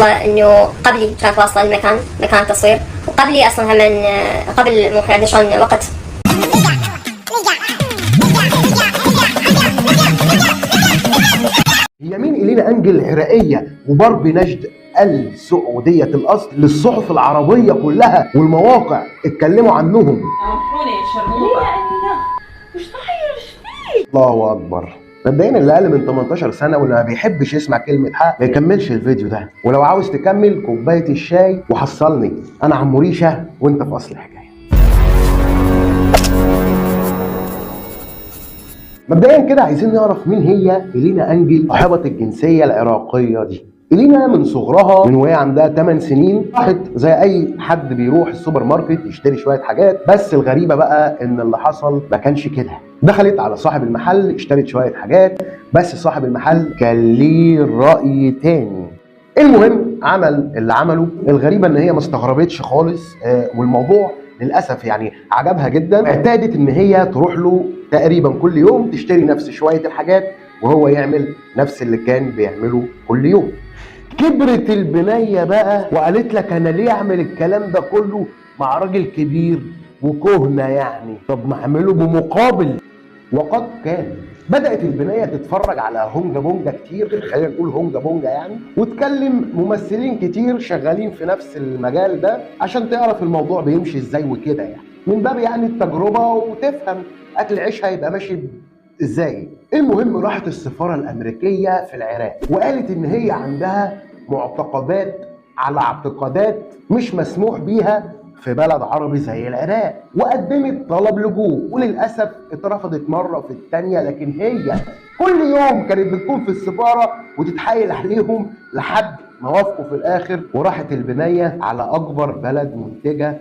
الله انه قبلي كانت واصله المكان، مكان التصوير، وقبلي اصلا هم من قبل ممكن شلون وقت. هي مين إلينا أنجل عراقية وباربي نجد السعودية الأصل للصحف العربية كلها والمواقع اتكلموا عنهم. الله أكبر. مبدئيا اللي اقل من 18 سنه واللي ما بيحبش يسمع كلمه حق ما يكملش الفيديو ده، ولو عاوز تكمل كوبايه الشاي وحصلني، انا عمو ريشه وانت في اصل الحكايه. مبدئيا كده عايزين نعرف مين هي إلينا أنجل صاحبة الجنسيه العراقيه دي. إلينا من صغرها من وهي عندها 8 سنين راحت زي اي حد بيروح السوبر ماركت يشتري شويه حاجات، بس الغريبه بقى ان اللي حصل ما كانش كده. دخلت على صاحب المحل اشترت شويه حاجات، بس صاحب المحل كان ليه راي تاني. المهم عمل اللي عمله. الغريبه ان هي ما استغربتش خالص، والموضوع للاسف يعني عجبها جدا. اعتادت ان هي تروح له تقريبا كل يوم تشتري نفس شويه الحاجات وهو يعمل نفس اللي كان بيعمله كل يوم. كبرت البنيه بقى وقالت لك انا ليه اعمل الكلام ده كله مع راجل كبير وكهنه يعني، طب ما اعمله بمقابل. وقد كان. بدات البنيه تتفرج على هونجا بونجا كتير، خلينا نقول هونجا بونجا يعني، وتكلم ممثلين كتير شغالين في نفس المجال ده عشان تعرف الموضوع بيمشي ازاي وكده يعني، من باب يعني التجربه وتفهم اكل عيشها يبقى ماشي ازاي. المهم راحت السفاره الامريكيه في العراق وقالت ان هي عندها معتقدات على اعتقادات مش مسموح بيها في بلد عربي زي العراق، وقدمت طلب لجوء، وللاسف اترفضت مره في الثانيه. لكن هي كل يوم كانت بتكون في السفاره وتتحايل عليهم لحد ما وافقوا في الاخر، وراحت البنيه على اكبر بلد منتجه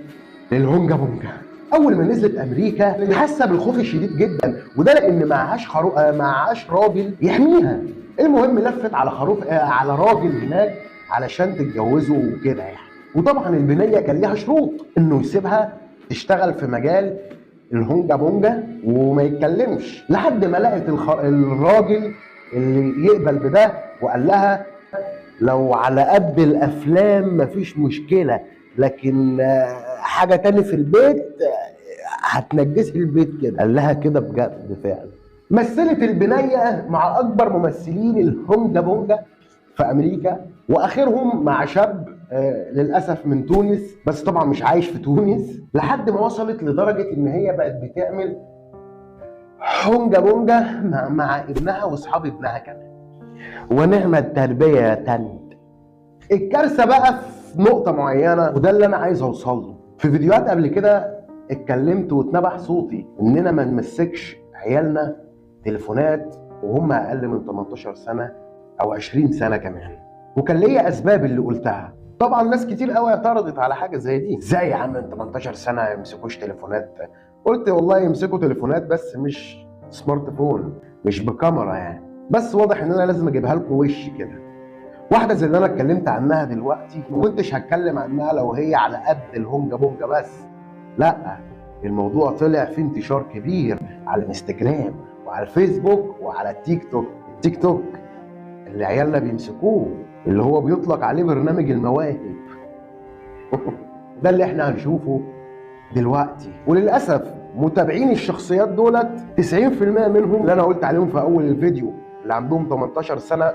للهونجا بونجا. اول ما نزلت امريكا حاسه بالخوف الشديد جدا، وده لان معهاش راجل يحميها. المهم لفت على على راجل هناك علشان تتجوزه وكده يعني. وطبعا البنيه كان ليها شروط انه يسيبها تشتغل في مجال الهونجا بونجا وما يتكلمش، لحد ما لقت الراجل اللي يقبل بده وقال لها لو على قد الافلام مفيش مشكله، لكن حاجه تاني في البيت هتنجسي البيت كده. قال لها كده بجد فعلا. مثلت البنيه مع اكبر ممثلين الهونجا بونجا في امريكا، واخرهم مع شاب للاسف من تونس، بس طبعا مش عايش في تونس، لحد ما وصلت لدرجه ان هي بقت بتعمل هونجا بونجا مع ابنها واصحاب ابنها كمان. ونعم التربيه يا تند. الكارثه بقى في نقطه معينه، وده اللي انا عايز اوصل له. في فيديوهات قبل كده اتكلمت واتنبح صوتي اننا ما نمسكش عيالنا تليفونات وهم اقل من 18 سنه او 20 سنه كمان، وكان ليا اسباب اللي قلتها. طبعا ناس كتير قوي اعترضت على حاجه زي دي، ازاي يا عم 18 سنه يمسكوش تليفونات؟ قلت والله يمسكوا تليفونات بس مش سمارت فون، مش بكاميرا يعني، بس واضح ان انا لازم اجيبها لكم وش كده. واحده زي اللي انا اتكلمت عنها دلوقتي ما كنتش هتكلم عنها لو هي على قد الهونجا بونجا بس، لا، الموضوع طلع في انتشار كبير على الانستجرام وعلى الفيسبوك وعلى التيك توك اللي عيالنا بيمسكوه، اللي هو بيطلق عليه برنامج المواهب. ده اللي احنا هنشوفه دلوقتي. وللاسف متابعين الشخصيات دولت 90% منهم اللي انا قلت عليهم في اول الفيديو اللي عندهم 18 سنه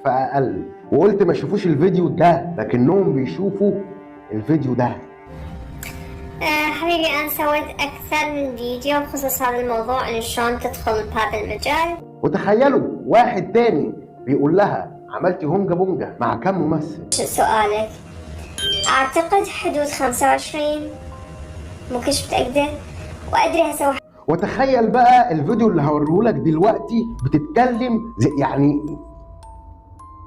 فاقل، وقلت ما يشوفوش الفيديو ده لكنهم بيشوفوا الفيديو ده. حبيبي انا سويت اكثر من فيديو بخصوص هذا الموضوع، ان شلون تدخل بهذا المجال. وتخيلوا واحد تاني بيقول لها عملتي هونجا بونجا مع كم ممثل؟ شو سؤالك؟ اعتقد حدود 25، مو كلش متأكدة، وادري هسوي. وتخيل بقى الفيديو اللي هوريهولك دلوقتي بتتكلم يعني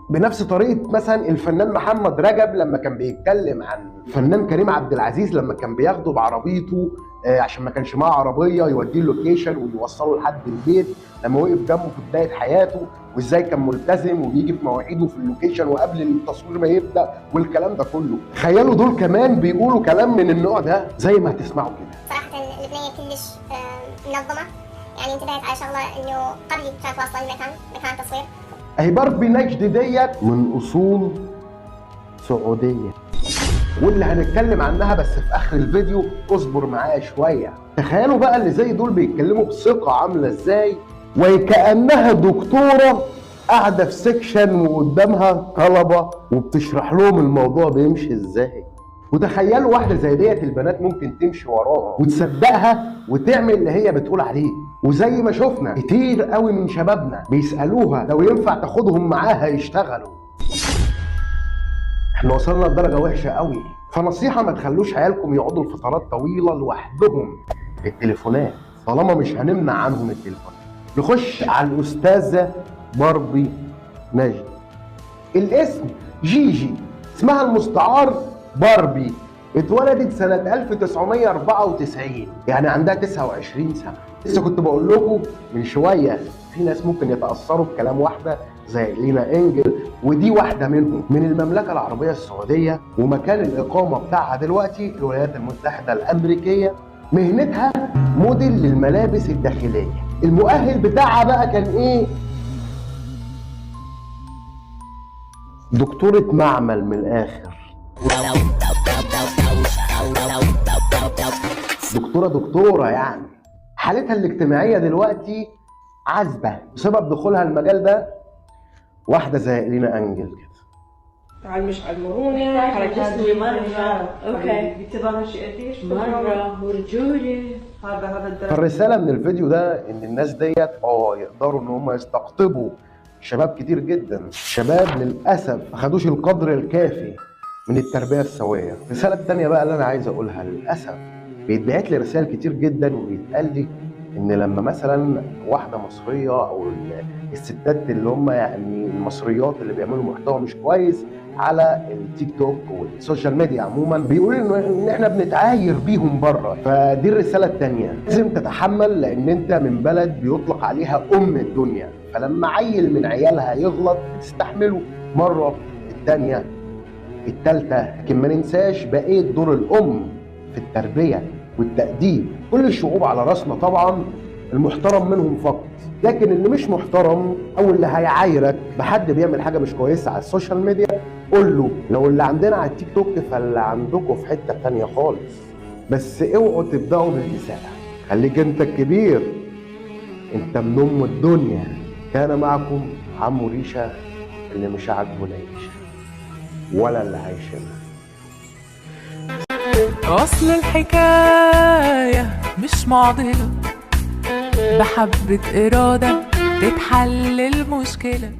بنفس طريقه مثلا الفنان محمد رجب لما كان بيتكلم عن الفنان كريم عبد العزيز لما كان بياخده بعربيته عشان ما كانش معاه عربيه يوديه اللوكيشن ويوصله لحد البيت، لما وقف جنبه في بدايه حياته وازاي كان ملتزم وبيجي في مواعيده في اللوكيشن وقبل التصوير ما يبدا والكلام ده كله. تخيلوا دول كمان بيقولوا كلام من النوع ده زي ما هتسمعوا كده. صراحه البنيه كلش منظمه، يعني انتبهت على شغله انه قبلي كانت واصله المكان، مكان تصوير. اهي باربي نجد ديت من اصول السعودية، واللي هنتكلم عنها بس في اخر الفيديو، اصبر معايا شوية. تخيلوا بقى اللي زي دول بيتكلموا بثقة عاملة ازاي، وكأنها دكتورة قاعدة في سيكشن وقدامها طلبة وبتشرح لهم الموضوع بيمشي ازاي. وتخيلوا واحدة زي ديت البنات ممكن تمشي وراها وتصدقها وتعمل اللي هي بتقول عليه. وزي ما شفنا كتير قوي من شبابنا بيسألوها لو ينفع تاخدهم معاها يشتغلوا. احنا وصلنا لدرجة وحشة قوي. فنصيحة، ما تخلوش عيالكم يقعدوا لفترات طويلة لوحدهم في التليفونات طالما مش هنمنع عنهم التليفونات. نخش على الأستاذة باربي ماجد. الاسم جيجي، اسمها المستعار باربي. اتولدت سنة 1994، يعني عندها 29 سنة. لسه كنت بقول لكم من شوية في ناس ممكن يتأثروا بكلام واحدة زي إلينا إنجل، ودي واحدة منهم، من المملكة العربية السعودية، ومكان الإقامة بتاعها دلوقتي الولايات المتحدة الأمريكية. مهنتها موديل للملابس الداخلية. المؤهل بتاعها بقى كان إيه؟ دكتورة معمل من الآخر. دكتورة يعني. حالتها الاجتماعية دلوقتي عذبة بسبب دخولها المجال ده واحدة زي إلينا أنجل كده. مش على المرونة، على جسمي مرة. اوكي بتبغى شيء قديش مرة ورجولي. هذا الدرجة. فالرسالة من الفيديو ده إن الناس ديت يقدروا إن هم يستقطبوا شباب كتير جدا. شباب للأسف ما خدوش القدر الكافي من التربية السوية. الرسالة التانية بقى اللي أنا عايز أقولها، للأسف بيتبعت لي رسائل كتير جدا وبيتقال لي إن لما مثلا واحدة مصرية أو الستات اللي هم يعني المصريات اللي بيعملوا محتوى مش كويس على التيك توك والسوشيال ميديا عموما، بيقولوا إن إحنا بنتعاير بيهم بره. فدي الرسالة التانية، لازم تتحمل لأن أنت من بلد بيطلق عليها أم الدنيا. فلما عيل من عيالها يغلط تستحمله مرة، التانية، التالتة، لكن ما ننساش بقية دور الأم في التربية والتأديب. كل الشعوب على راسنا طبعا، المحترم منهم فقط، لكن اللي مش محترم او اللي هيعايرك بحد بيعمل حاجة مش كويسة على السوشيال ميديا، قول له لو اللي عندنا على التيك توك فاللي عندكم في حتة تانية خالص. بس اوعوا تبدأوا بالإساءة. خليك انت الكبير، انت من ام الدنيا. كان معكم عمو ريشة، اللي مش عاجبه نعيش ولا اللي هيشمها. أصل الحكاية مش معضلة، بحبة إرادة تتحل المشكلة.